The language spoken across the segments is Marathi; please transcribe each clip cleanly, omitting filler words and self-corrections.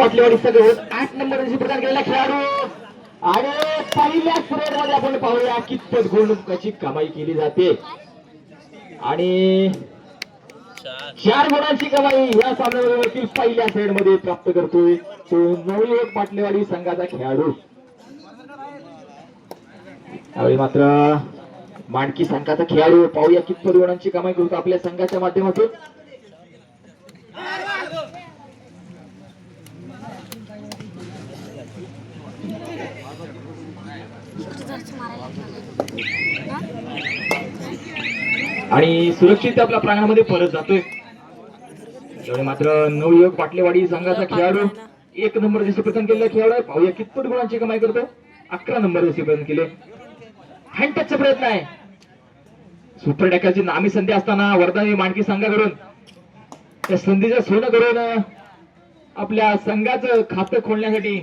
वाटलेवाडी सगळे होत 8 नंबर प्रदान केलेला खेळाडू आणि पहिल्या स्ट्रेट मध्ये आपण पाहूया कितपत गुणांची कमाई केली जाते आणि 4 गुणांची कमाई या सामन्यावरील पहिल्या सेट मध्ये प्राप्त करतोय तो नवयुवक पाटलेवाडी संघाचा खेळाडू. यावेळी मात्र मांडकी संघाचा खेळाडू पाहूया कितपत गुणांची कमाई करतो आपल्या संघाच्या माध्यमातून. आणि सुरक्षित आपल्या प्रांगणामध्ये परत जातोय. यावेळी मात्र नवयुवक पाटलेवाडी संघाचा खेळाडू 1 नंबर जसे प्रदान केलेला खेळाडू पाहूया कितपत गुणांची कमाई करतो. 11 नंबर जसे प्रदान केले. हँडटचचा प्रयत्न आहे. सुपर टॅकलची नामी संधी असताना वर्धा मांडकी संघाकडून त्या संधीचं सोनं करून आपल्या संघाचं खातं खोलण्यासाठी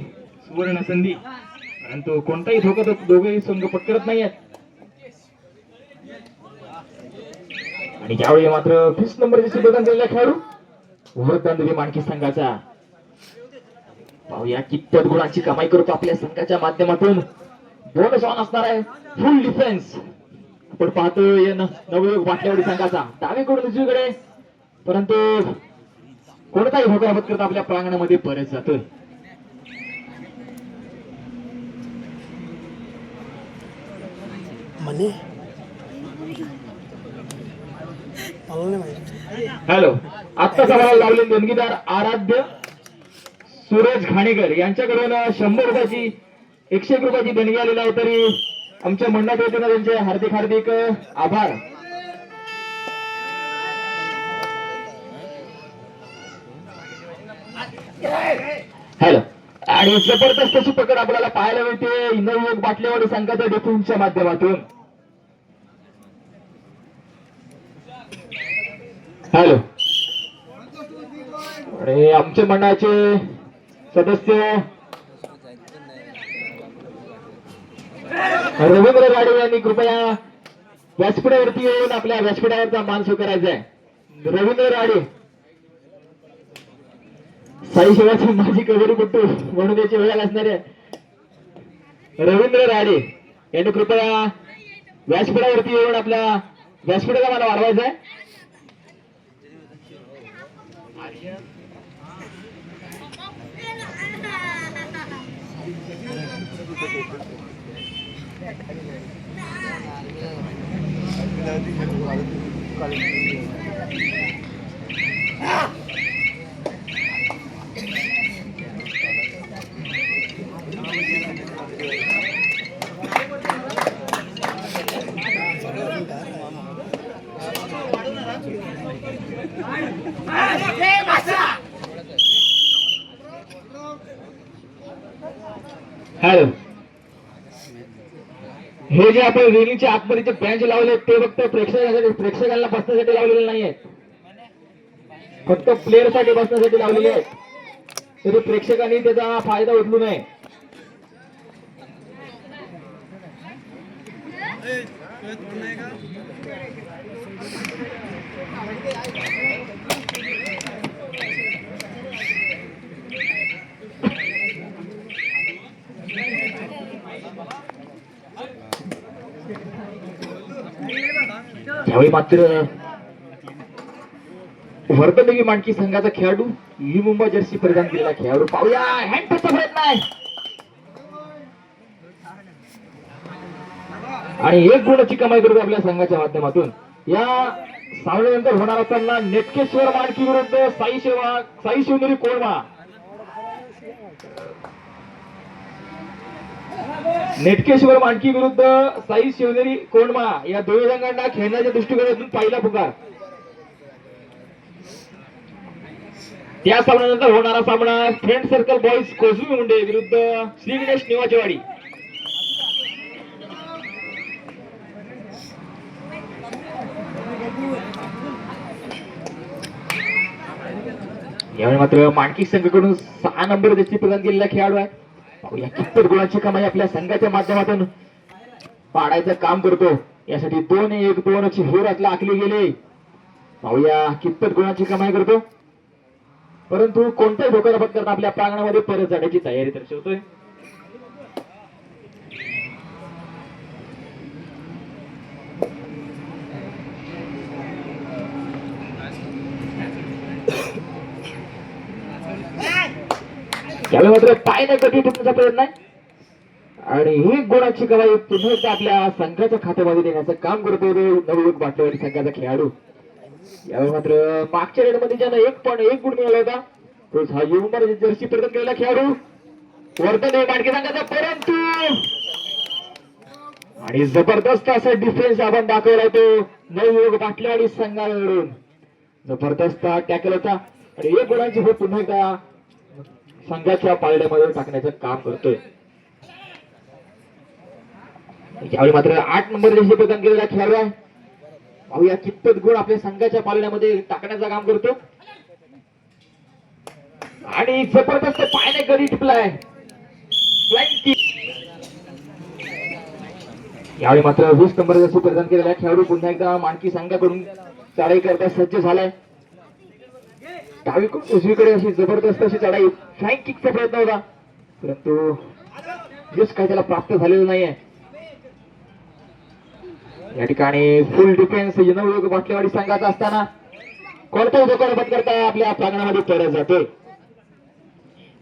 सुवर्ण संधी, परंतु कोणताही धोका दोघेही संघ पत्करत नाहीयेत. आणि त्यावेळी मात्र 20 नंबर जसे प्रदान केलेला खेळाडू वर्धा मांडकी संघाचा पाहूया कितपत गुणांची कमाई करतो आपल्या संघाच्या माध्यमातून. बोनस ऑन असणार आहे. फुल डिफेन्स आपण पाहतोय नवयुवक पाटलेवाडी संघाचा डावीकडून उजवीकडे, परंतु कोणताही धोका पत्करत आपल्या प्रांगणामध्ये परत जातोय. हॅलो, आत्ता सवाल लावले देणगीदार आराध्य सूरज घाणेकर यांच्याकडून 100 रुपयाची 101 रुपयाची देणगी आलेली आहे. तरी आमच्या मंडळाच्या वतीने त्यांचे हार्दिक हार्दिक आभार. हॅलो, आणि जबरदस्त अशी पकड आपल्याला पाहायला मिळते नवयुवक पाटलेवाडी संघाच्या डिफेन्सच्या माध्यमातून. हॅलो, आणि आमच्या मंडळाचे सदस्य रवींद्र राडे यांनी कृपया व्यासपीठावरती येऊन आपल्या व्यासपीठावरचा मान स्वीकारायचा आहे. रवींद्र राडे साई शिवाची माझी कबड्डीपट्टू म्हणून त्याची वेळ असणारे रवींद्र राडे यांनी कृपया व्यासपीठावरती येऊन आपल्या व्यासपीठाला मला वाढवायचा आहे. हॅलो, हे जे आपण रेलिंगच्या आतमध्ये बेंच लावले ते फक्त प्रेक्षकांना बसण्यासाठी लावलेले नाहीये, फक्त प्लेअर साठी बसण्यासाठी लावलेले आहेत. तरी प्रेक्षकांनी त्याचा फायदा उचलू नये. त्यावेळी मात्र वर्धा मांडकी संघाचा खेळाडू यू मुंबई जर्सी परिधान केलेला खेळाडू पाहूया हँडटचचा प्रयत्न आहे आणि 1 गुणाची कमाई करतो आपल्या संघाच्या माध्यमातून. या सामन्यानंतर होणार असताना नेटकेश्वर मांडकी विरुद्ध साई शिवनेरी कोळमा. नेटकेश्वर मांडकी विरुद्ध साई शिवनेरी कोंडमा या दोन्ही संघांना खेळण्याच्या दृष्टिकोनातून पहिला पुकार. त्या सामन्यानंतर होणारा सामना फ्रेंड सर्कल बॉईज कोसवी मुंडे विरुद्ध श्री गणेश निवाचेवाडी. यावेळी मात्र मांडकी संघाकडून 6 नंबर देखील प्रदान केलेला खेळाडू आहे. पाहूया कितपत गुणाची कमाई आपल्या संघाच्या माध्यमातून पाडायचं काम करतो. यासाठी 2-1-2 ची होर आखली गेली. पाहूया कितपत गुणाची कमाई करतो. परंतु कोणत्याही धोका पत्करता आपल्या प्रांगणामध्ये परत जाण्याची तयारी दर्शवतोय. त्यावेळी मात्र पाय नाही कधी टिपण्याचा प्रयत्न आहे आणि ही गुणाची कमाई पुन्हा एकदा आपल्या संघाच्या खात्यामध्ये देण्याचं काम करतो नवयुवक बाटलेवाडी संघाचा खेळाडू. यावेळी मात्र मागच्या रेडमध्ये ज्यानं एक गुण मिळाला होता तोच हा युवा जर्सी प्रदान केलेला खेळाडू वर्धन हे माडके संघाचा. परंतु आणि जबरदस्त असा डिफेन्स आपण दाखवला तो नवयुवक बाटलेवाडी संघाकडून. जबरदस्त टॅकल होता आणि एक गुणांची हे पुन्हा एकदा संघाच्या पारड्यामध्ये टाकण्याचं काम करतोय. यावेळी मात्र 8 नंबर जर्सी प्रदान केलेला खेळाडू आहे. पाहूया कितपत गुण आपल्या संघाच्या पालण्यामध्ये टाकण्याचं काम करतो. आणि जबरदस्त पायने कधी टिपलाय यावेळी मात्र 20 नंबर जर्सी प्रदान केलेला खेळाडू पुन्हा एकदा मानकी संघाकडून चढाई करता सज्ज झालाय. डावीकडून उजवीकडे अशी जबरदस्त अशी चढाई फ्लॅंक किकचा प्रयत्न होता परंतु जस्ट काही त्याला प्राप्त झालेलं नाहीये. या ठिकाणी फुल डिफेन्स नवयुवक बाटलेवाडी संघाचा असताना कोणताही धोका पत्करता आपल्या प्रांगणामध्ये परत जातोय.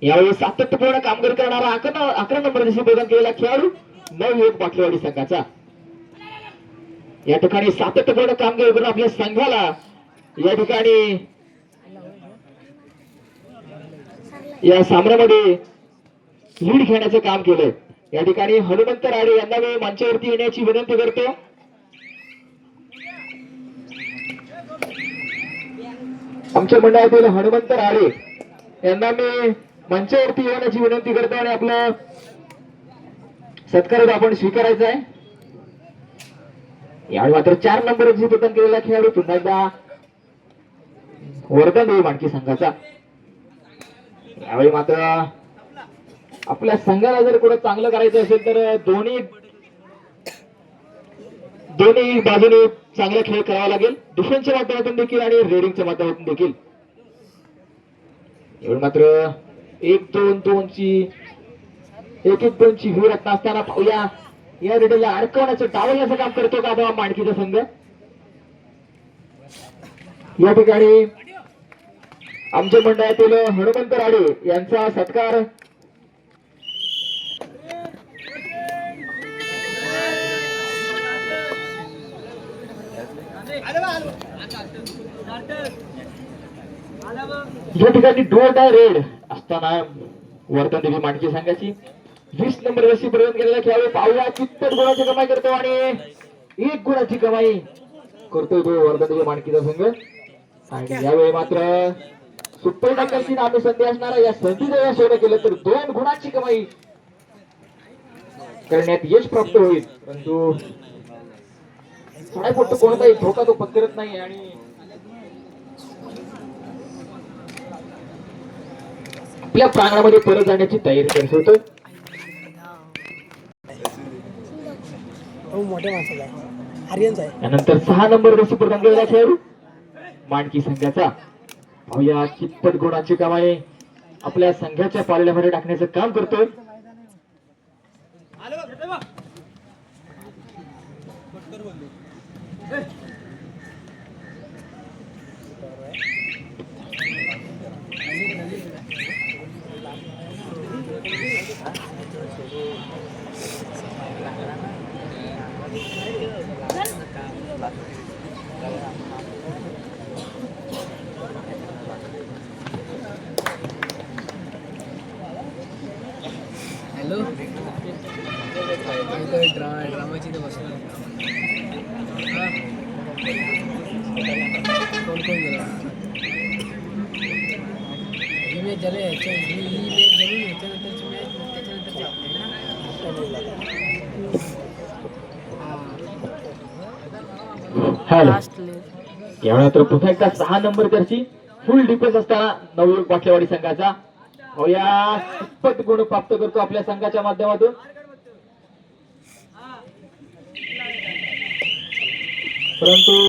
यावेळी सातत्यपूर्ण कामगिरी करणारा 11 नंबर जशी प्रदान केलेला खेळाडू नवयुवक बाटलेवाडी संघाचा. या ठिकाणी सातत्यपूर्ण कामगिरी करून आपल्या संघाला या ठिकाणी या सामन्यामध्ये लीड घेण्याचं काम केलंय. या ठिकाणी हनुमंत राणे यांना मी मंचावरती येण्याची विनंती करतो. आमच्या मंडळातील हनुमंत राणे यांना मी मंचावरती येण्याची विनंती करतो आणि आपलं सत्कार आपण स्वीकारायचा आहे. यावेळी मात्र 4 नंबरची प्रदान केलेला खेळाडू पुन्हा एकदा वर्धन हे माणकी संघाचा. यावेळी मात्र आपल्या संघाला जर कुठं चांगलं करायचं असेल तर दोन्ही बाजूने चांगला खेळ करावा लागेल. डिफेन्सच्या माध्यमातून देखील आणि रेडिंगच्या माध्यमातून देखील. एवढं मात्र 1-2-2ची व्ह्यू रत्न असताना पाहूया या रेडीला अडकवण्याचं डावलण्याचं काम करतो का आता माणकीचा संघ. या ठिकाणी आमच्या मंडळातील हनुमंत राणे यांचा सत्कार या ठिकाणी डोर डाय रेड असताना वर्धन देवी माणकी संघाची 20 नंबर जर्सी प्रदान केलेला खेळाडू पाहूया कितपत गुणाची कमाई करतो आणि 1 गुणाची कमाई करतोय तो वर्धन देवी माणकीचा संघ. आणि यावेळी मात्र सुपर टॅकलची नामी संधी असणारा या संधीचं या सोनं केलं तर 2 गुणाची कमाई करण्यात यश प्राप्त होईल. परंतु चढाईपोट कोणताही धोका तो पत्करत नाही आणि आपल्या प्रांगणामध्ये परत जाण्याची तयारी दर्शवतोय. त्यानंतर 6 नंबर जर्सी प्रदान केलेला खेळाडू माणकी संघाचा. पाहूया कितपत गुणाची कमाई आपल्या संघाच्या पारड्यामध्ये टाकण्याचं काम करतोय. हॅलो ड्रामाची तर बसला कोण गेला ही मॅच झाली ही मॅच झाली याच्यानंतरची मॅच त्याच्यानंतरची यावेळी तर पुन्हा एकदा 6 नंबर जर्सी फुल डिफेन्स असताना नवयुवक बाटलेवाडी संघाचा. या कितपत गुण प्राप्त करतो आपल्या संघाच्या माध्यमातून. परंतु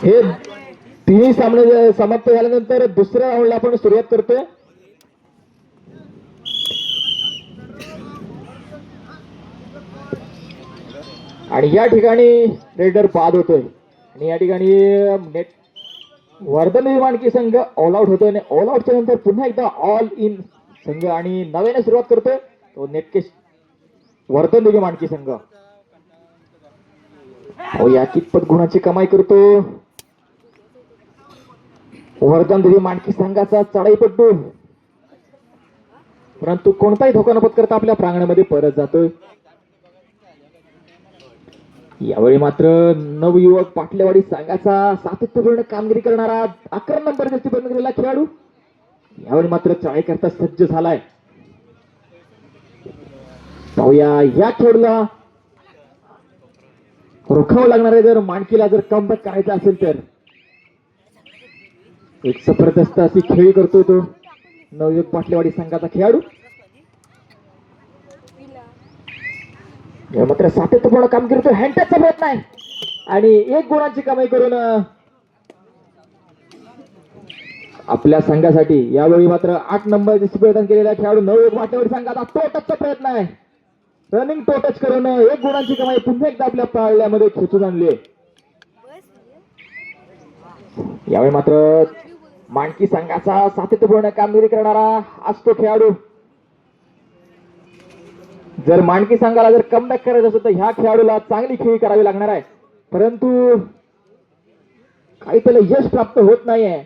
हे तिन्ही सामने समाप्त झाल्यानंतर दुसऱ्या राऊंडला आपण सुरुवात करतोय. आणि या ठिकाणी रेडर बाद होतोय आणि या ठिकाणी नेट वर्धन मानकी संघ ऑल आउट होतोय आणि ऑल आउटच्या नंतर पुन्हा एकदा ऑल इन संघ आणि नव्याने सुरुवात करतोय तो नेटकेश वर्धन देवी मानकी संघ. या कितपत गुणाची कमाई करतो वर्धन देवी मानकी संघाचा चढाईपट्टू, परंतु कोणताही धोका न पत्करता आपल्या प्रांगणामध्ये परत जातोय. यावेळी मात्र नवयुवक पाटलेवाडी संघाचा सातत्यपूर्ण कामगिरी करणारा 11 नंबर जर्सी बंद केलेला खेळाडू यावेळी मात्र चढाई करता सज्ज झालाय. पाहूया या खेळाडूला रोखावं लागणार आहे जर मानकीला जर कमबॅक करायचा असेल तर. एक जबरदस्त अशी खेळी करतोय तो नवयुवक पाटलेवाडी संघाचा खेळाडू. मात्र सातत्यपूर्ण कामगिरी तो हँडटचचा प्रयत्न आहे आणि 1 गुणाची कमाई करून आपल्या संघासाठी यावेळी मात्र 8 नंबर प्रदान केलेला खेळाडू नवयुवक पाटलेवाडी संघाचा तो टचचा प्रयत्न आहे. रनिंग तो टच करून 1 गुणाची कमाई पुन्हा एकदा आपल्या पाळल्यामध्ये खेचून आणली. यावेळी मात्र मानकी संघाचा सातत्यपूर्ण कामगिरी करणारा आज तो खेळाडू. जर मानकी संघाला जर कमबॅक करायचं असेल तर ह्या खेळाडूला चांगली खेळी करावी लागणार आहे, परंतु काही त्याला यश प्राप्त होत नाहीये.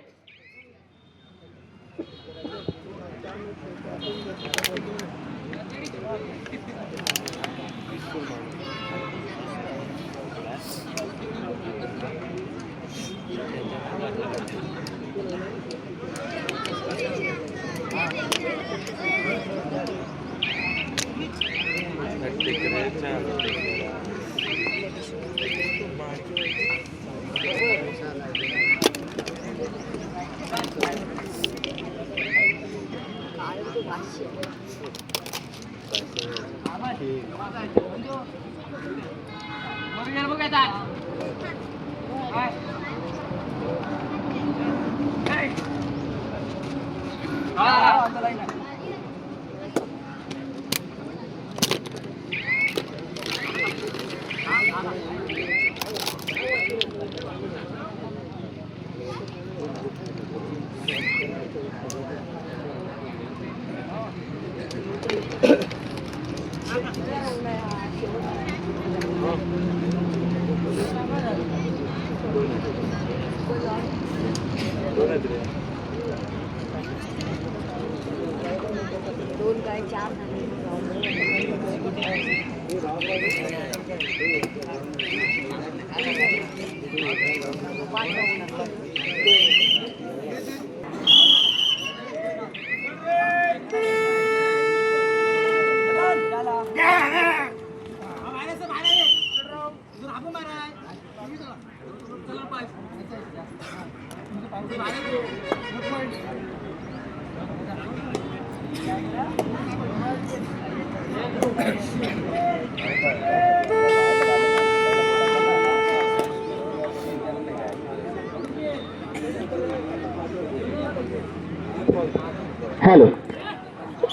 हॅलो,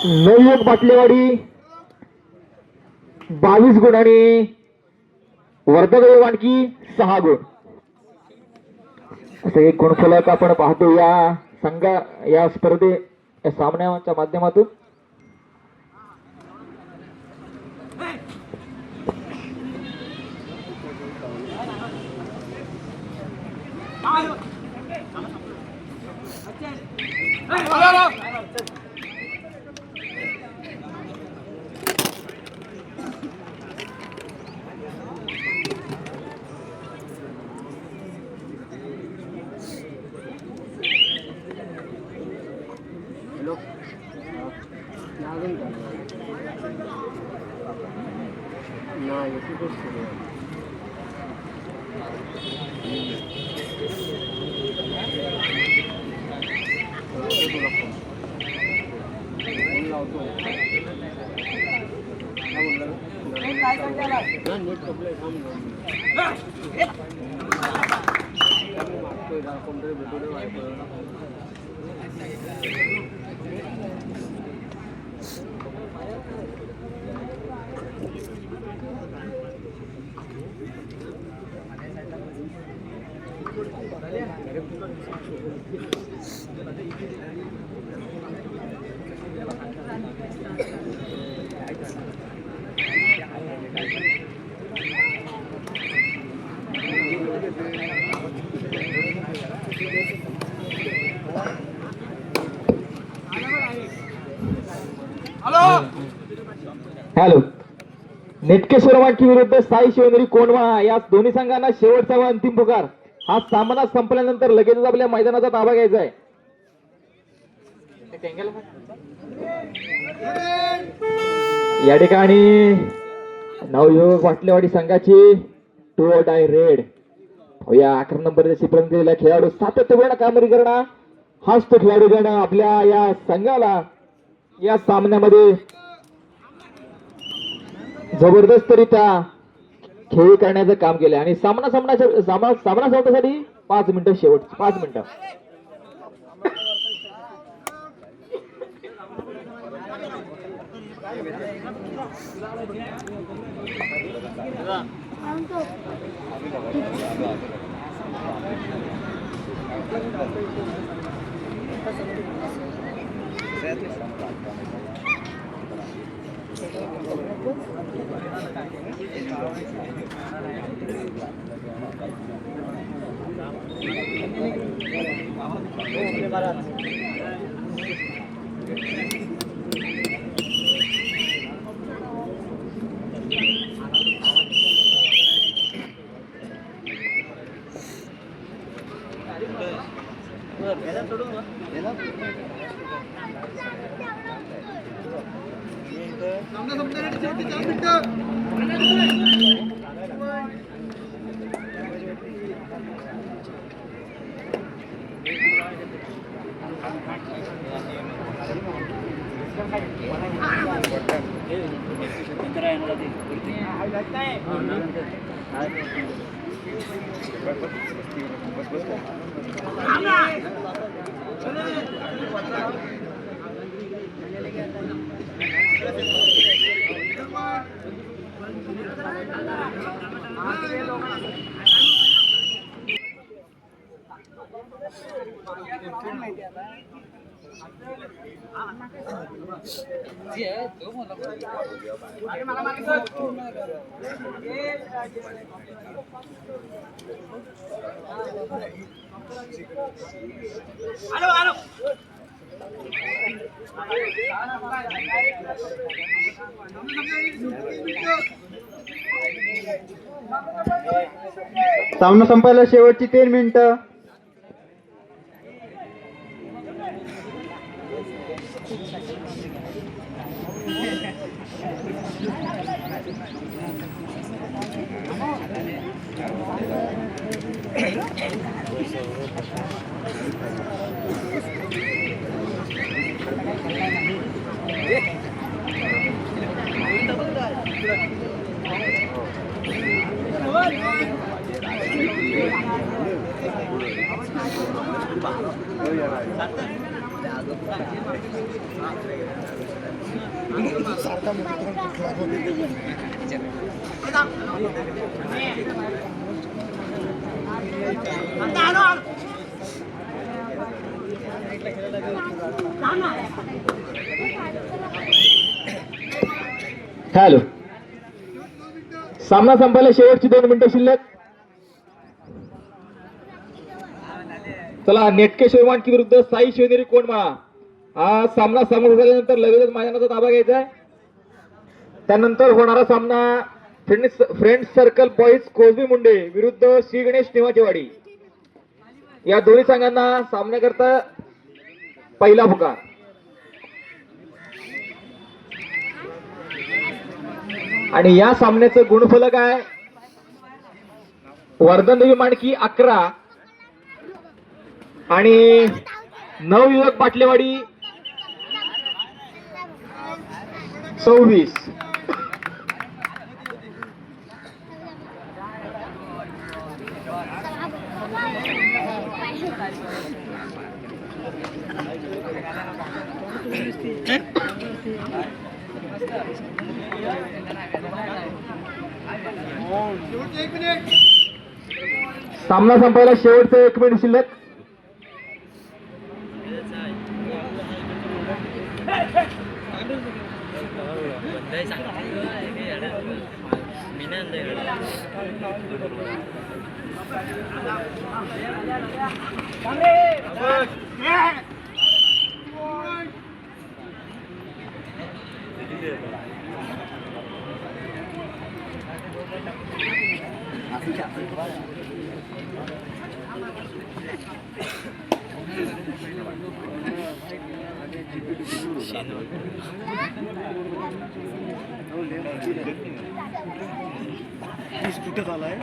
नवयुवक पाटलेवाडी 22 गुण आणि वर्धन मानकी 6 गुण असे एक गुणफलक आपण पाहतो या स्पर्धे या सामन्याच्या माध्यमातून. हॅलो. नेटकेश्वर वाटकी विरुद्ध साई शिवनेरी कोंढवा या दोन्ही संघांना शेवटचा व अंतिम पुकार. हा सामना संपल्यानंतर लगेचच आपल्या मैदानाचा ताबा घ्यायचा आहे. या ठिकाणी नवयुवक वाटलेवाडी संघाची टू और डाय रेड. या 11 नंबर शिपर्यंत खेळाडू सातत्यपूर्ण कामगिरी करणं हाच तो खेळाडू देणं आपल्या या संघाला या सामन्यामध्ये जबरदस्तरित्या खेळी करण्याचं काम केलं आणि सामना संपण्यासाठी 5 मिनिटं शेवट 5 मिनिटं. सामना संपायला शेवटची 3 मिनिटं. हॅलो. सामना संपायला शेवटची 2 मिनिटं शिल्लक. चला, नेटकेश्वर वाटकी विरुद्ध साई शिवनेरी कोंढवा हा सामना समाप्त झाल्यानंतर लगेचच मैदानाचा ताबा घ्यायचा आहे. त्यानंतर होणारा सामना फ्रेंड्स सर्कल बॉईज कोजवी मुंडे विरुद्ध श्री गणेश निवाचेवाडी या दोन्ही संघांना सामन्याकरता पहिला पुकार. आणि या सामन्याचं गुणफलक आहे वर्धनदेवी मांडकी 11 आणि नवयुवक पाटलेवाडी 26. सामना संपायला शेवटचं 1 मिनिट शिल्लक. कुठे झालाय